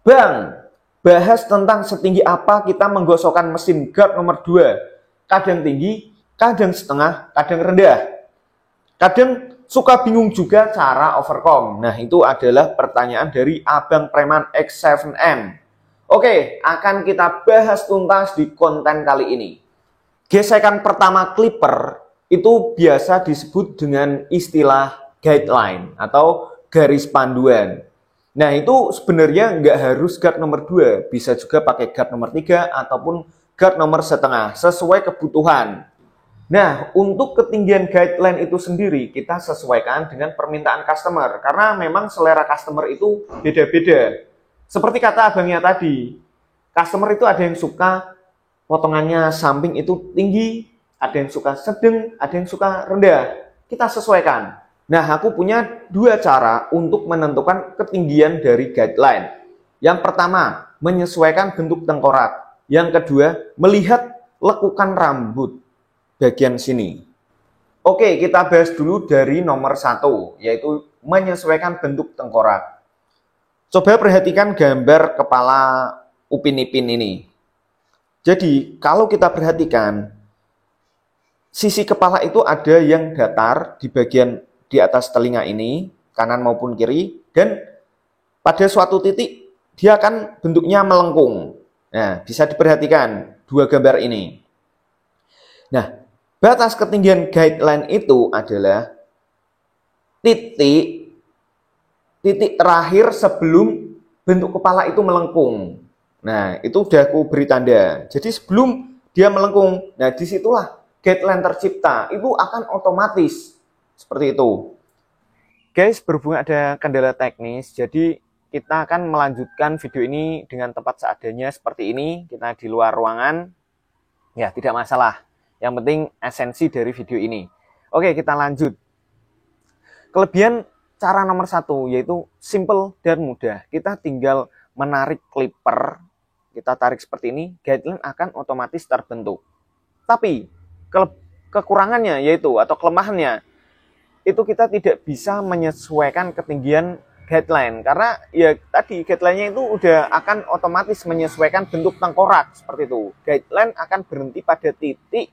Bang, bahas tentang setinggi apa kita menggosokkan mesin guard nomor 2. Kadang tinggi, kadang setengah, kadang rendah. Kadang suka bingung juga cara overcome. Nah, itu adalah pertanyaan dari Abang Preman X7N. Oke, akan kita bahas tuntas di konten kali ini. Gesekan pertama clipper itu biasa disebut dengan istilah guideline atau garis panduan. Nah, itu sebenarnya nggak harus guard nomor 2, bisa juga pakai guard nomor 3 ataupun guard nomor setengah, sesuai kebutuhan. Nah, untuk ketinggian guideline itu sendiri kita sesuaikan dengan permintaan customer, karena memang selera customer itu beda-beda. Seperti kata abangnya tadi, customer itu ada yang suka potongannya samping itu tinggi, ada yang suka sedang, ada yang suka rendah. Kita sesuaikan. Nah, aku punya 2 cara untuk menentukan ketinggian dari guideline. Yang pertama, menyesuaikan bentuk tengkorak. Yang kedua, melihat lekukan rambut bagian sini. Oke, kita bahas dulu dari nomor 1, yaitu menyesuaikan bentuk tengkorak. Coba perhatikan gambar kepala Upin Ipin ini. Jadi, kalau kita perhatikan, sisi kepala itu ada yang datar di bagian di atas telinga ini, kanan maupun kiri, dan pada suatu titik dia akan bentuknya melengkung. Nah, bisa diperhatikan 2 gambar ini. Nah, batas ketinggian guideline itu adalah titik terakhir sebelum bentuk kepala itu melengkung. Nah, itu udah aku beri tanda. Jadi sebelum dia melengkung, nah disitulah guideline tercipta. Itu akan otomatis seperti itu. Guys, berhubung ada kendala teknis, jadi kita akan melanjutkan video ini dengan tempat seadanya seperti ini. Kita di luar ruangan, ya tidak masalah. Yang penting esensi dari video ini. Oke, kita lanjut. Kelebihan cara nomor 1 yaitu simple dan mudah. Kita tinggal menarik clipper, kita tarik seperti ini, guideline akan otomatis terbentuk. Tapi kekurangannya yaitu atau kelemahannya itu kita tidak bisa menyesuaikan ketinggian guideline karena ya tadi guideline-nya itu udah akan otomatis menyesuaikan bentuk tengkorak seperti itu. Guideline akan berhenti pada titik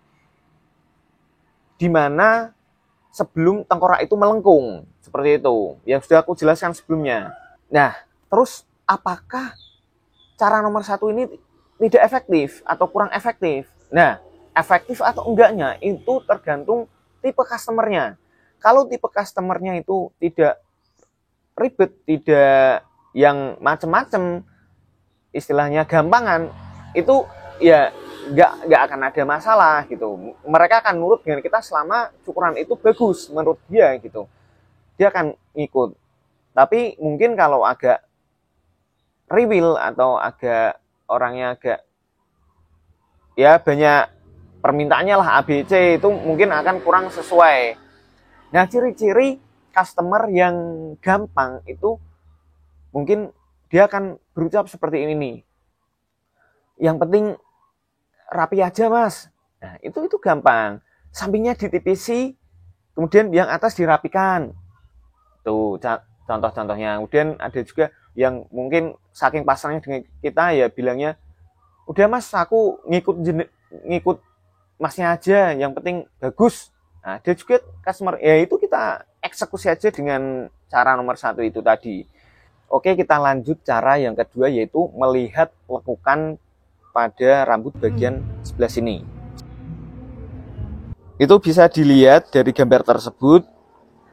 di mana sebelum tengkorak itu melengkung seperti itu yang sudah aku jelaskan sebelumnya. Nah, terus apakah cara nomor 1 ini tidak efektif atau kurang efektif? Nah, efektif atau enggaknya itu tergantung tipe customernya. Kalau tipe customernya itu tidak ribet, tidak yang macam-macam, istilahnya gampangan, itu ya nggak akan ada masalah gitu. Mereka akan nurut dengan kita selama cukuran itu bagus menurut dia gitu. Dia akan ikut. Tapi mungkin kalau agak riwil atau agak orangnya agak ya banyak permintaannya lah ABC, itu mungkin akan kurang sesuai. Nah, ciri-ciri customer yang gampang itu mungkin dia akan berucap seperti ini nih. Yang penting rapi aja, Mas. Nah, itu gampang. Sampingnya ditipisi, kemudian yang atas dirapikan. Tuh contoh-contohnya. Kemudian ada juga yang mungkin saking pasrahnya dengan kita ya bilangnya, udah Mas, aku ngikut Masnya aja, yang penting bagus. Nah, ada juga customer, ya itu kita eksekusi aja dengan cara nomor 1 itu tadi. Oke, kita lanjut cara yang kedua yaitu melihat lekukan pada rambut bagian sebelah sini. Itu bisa dilihat dari gambar tersebut.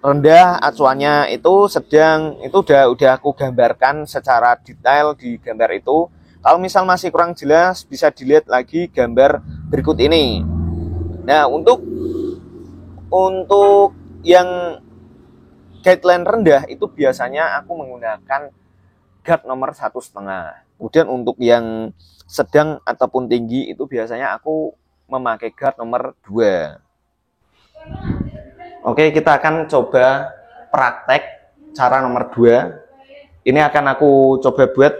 Rendah acuannya itu sedang, itu udah aku gambarkan secara detail di gambar itu. Kalau misal masih kurang jelas bisa dilihat lagi gambar berikut ini. Nah, untuk yang guideline rendah itu biasanya aku menggunakan guard nomor 1,5. Kemudian untuk yang sedang ataupun tinggi itu biasanya aku memakai guard nomor 2. Oke, kita akan coba praktek cara nomor 2. Ini akan aku coba buat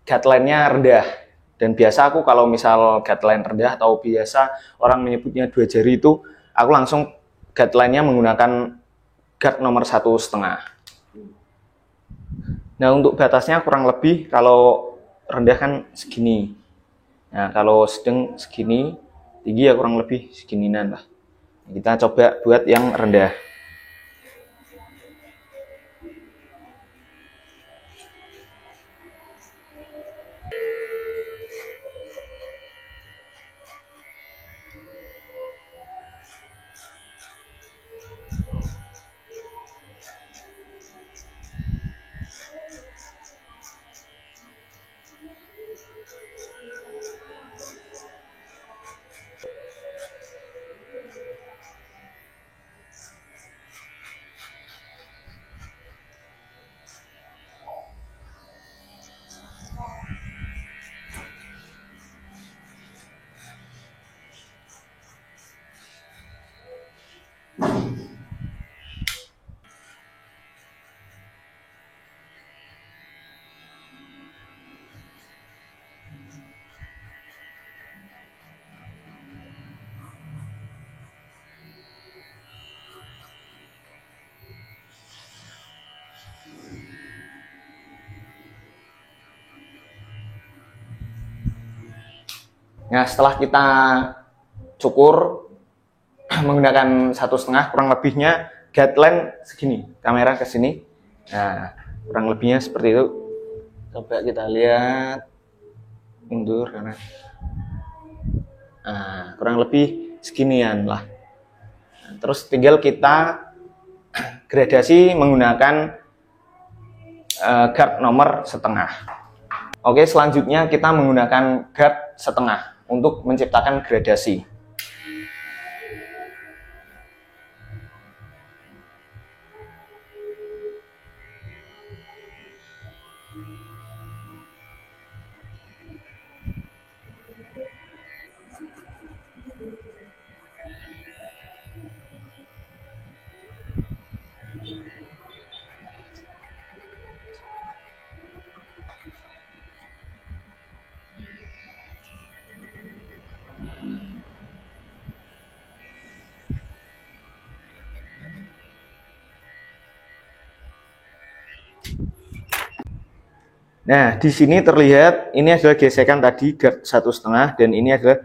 guideline-nya rendah. Dan biasa aku kalau misal guideline rendah atau biasa orang menyebutnya 2 jari itu, aku langsung guideline-nya menggunakan guard nomor 1,5. Nah, untuk batasnya kurang lebih kalau rendah kan segini. Nah, kalau sedang segini, tinggi ya kurang lebih seginian lah. Kita coba buat yang rendah. Nah, setelah kita cukur menggunakan 1,5 kurang lebihnya guideline segini, kamera ke sini. Nah, kurang lebihnya seperti itu. Coba kita lihat, mundur karena kurang lebih seginian lah. Nah, terus tinggal kita gradasi menggunakan guard nomor setengah. Oke, selanjutnya kita menggunakan guard setengah untuk menciptakan gradasi. Nah, di sini terlihat ini adalah gesekan tadi guard 1,5 dan ini adalah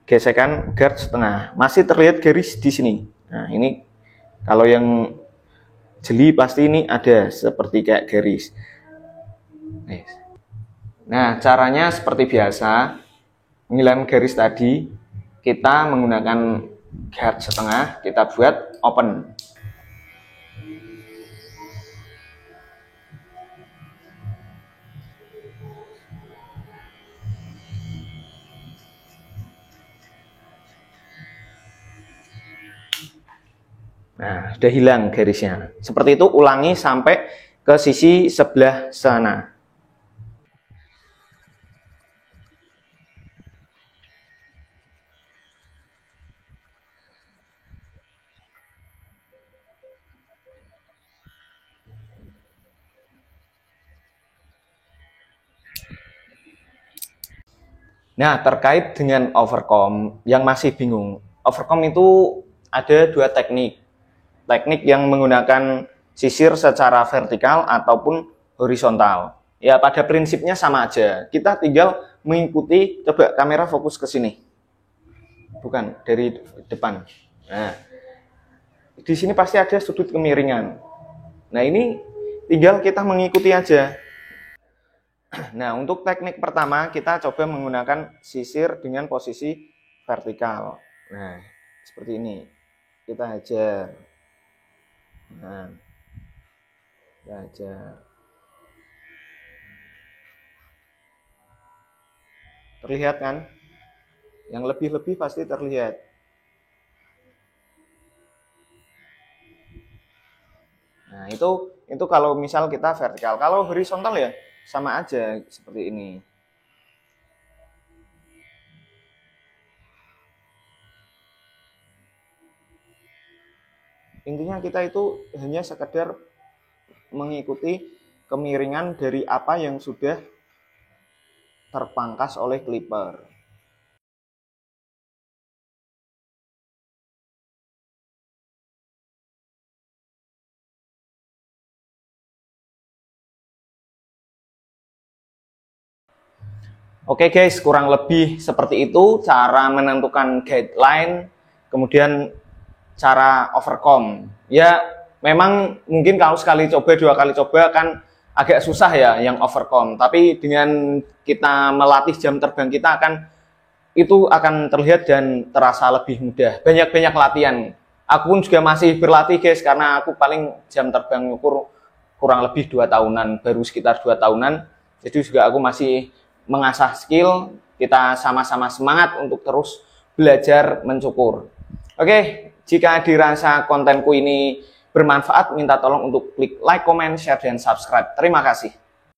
gesekan guard setengah. Masih terlihat garis di sini. Nah, ini kalau yang jeli pasti ini ada seperti kayak garis. Nah, caranya seperti biasa, menghilangkan garis tadi, kita menggunakan guard setengah, kita buat open. Nah, sudah hilang garisnya. Seperti itu, ulangi sampai ke sisi sebelah sana. Nah, terkait dengan overcome, yang masih bingung. Overcome itu ada dua teknik. Teknik yang menggunakan sisir secara vertikal ataupun horizontal. Ya, pada prinsipnya sama aja. Kita tinggal mengikuti, coba kamera fokus ke sini. Bukan, dari depan. Nah, di sini pasti ada sudut kemiringan. Nah, ini tinggal kita mengikuti aja. Nah, untuk teknik pertama kita coba menggunakan sisir dengan posisi vertikal. Nah, seperti ini. Kita hajar. Nah, kita hajar. Terlihat kan? Yang lebih-lebih pasti terlihat. Nah, itu kalau misal kita vertikal. Kalau horizontal ya sama aja seperti ini. Intinya kita itu hanya sekedar mengikuti kemiringan dari apa yang sudah terpangkas oleh clipper. Oke guys, kurang lebih seperti itu cara menentukan guideline, kemudian cara overcome. Ya, memang mungkin kalau sekali coba, dua kali coba kan agak susah ya yang overcome. Tapi dengan kita melatih jam terbang kita itu akan terlihat dan terasa lebih mudah. Banyak-banyak latihan. Aku pun juga masih berlatih guys, karena aku paling jam terbang ukur kurang lebih 2 tahunan, baru sekitar 2 tahunan. Jadi juga aku masih mengasah skill, kita sama-sama semangat untuk terus belajar mencukur. Oke, jika dirasa kontenku ini bermanfaat, minta tolong untuk klik like, comment, share, dan subscribe. Terima kasih.